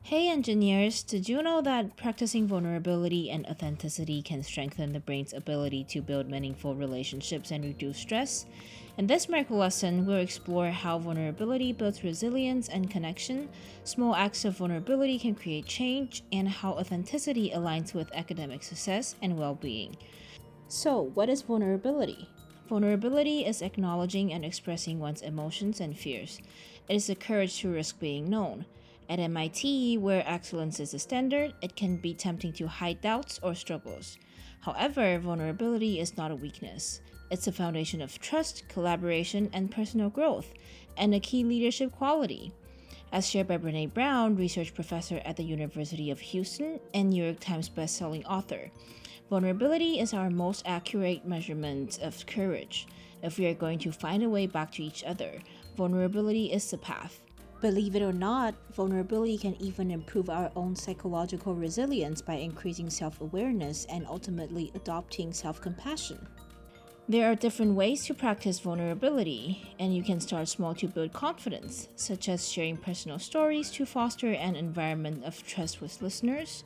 Hey engineers, did you know that practicing vulnerability and authenticity can strengthen the brain's ability to build meaningful relationships and reduce stress? In this Microlesson, we'll explore how vulnerability builds resilience and connection, small acts of vulnerability can create change, and how authenticity aligns with academic success and well-being. So, what is vulnerability? Vulnerability is acknowledging and expressing one's emotions and fears. It is the courage to risk being known. At MIT, where excellence is the standard, it can be tempting to hide doubts or struggles. However, vulnerability is not a weakness. It's a foundation of trust, collaboration, and personal growth, and a key leadership quality. As shared by Brené Brown, research professor at the University of Houston and New York Times bestselling author, vulnerability is our most accurate measurement of courage. If we are going to find a way back to each other, vulnerability is the path. Believe it or not, vulnerability can even improve our own psychological resilience by increasing self-awareness and ultimately adopting self-compassion. There are different ways to practice vulnerability, and you can start small to build confidence, such as sharing personal stories to foster an environment of trust with listeners.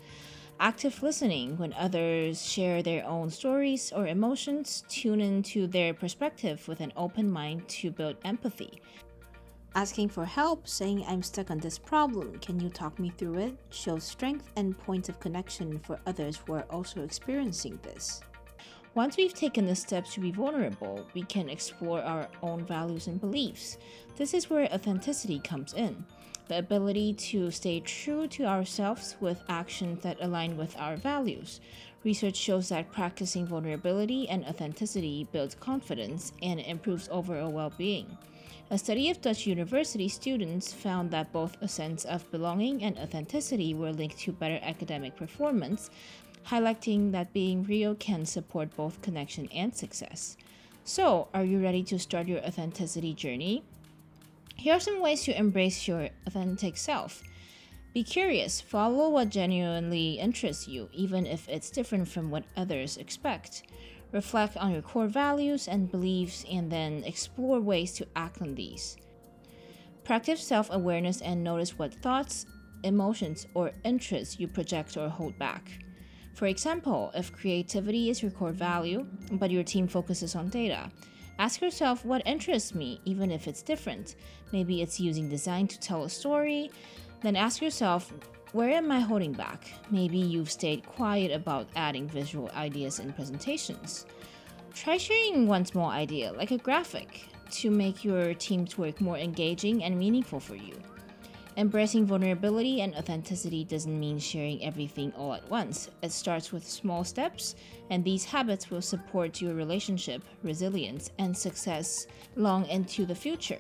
Active listening, when others share their own stories or emotions, tune into their perspective with an open mind to build empathy. Asking for help, saying I'm stuck on this problem, can you talk me through it, shows strength and points of connection for others who are also experiencing this. Once we've taken the steps to be vulnerable, we can explore our own values and beliefs. This is where authenticity comes in. The ability to stay true to ourselves with actions that align with our values. Research shows that practicing vulnerability and authenticity builds confidence and improves overall well-being. A study of Dutch university students found that both a sense of belonging and authenticity were linked to better academic performance, highlighting that being real can support both connection and success. So, are you ready to start your authenticity journey? Here are some ways to embrace your authentic self. Be curious, follow what genuinely interests you, even if it's different from what others expect. Reflect on your core values and beliefs and then explore ways to act on these. Practice self-awareness and notice what thoughts, emotions, or interests you project or hold back. For example, if creativity is your core value, but your team focuses on data, ask yourself what interests me, even if it's different. Maybe it's using design to tell a story. Then ask yourself, where am I holding back? Maybe you've stayed quiet about adding visual ideas in presentations. Try sharing one small idea, like a graphic, to make your team's work more engaging and meaningful for you. Embracing vulnerability and authenticity doesn't mean sharing everything all at once. It starts with small steps, and these habits will support your relationship, resilience, and success long into the future.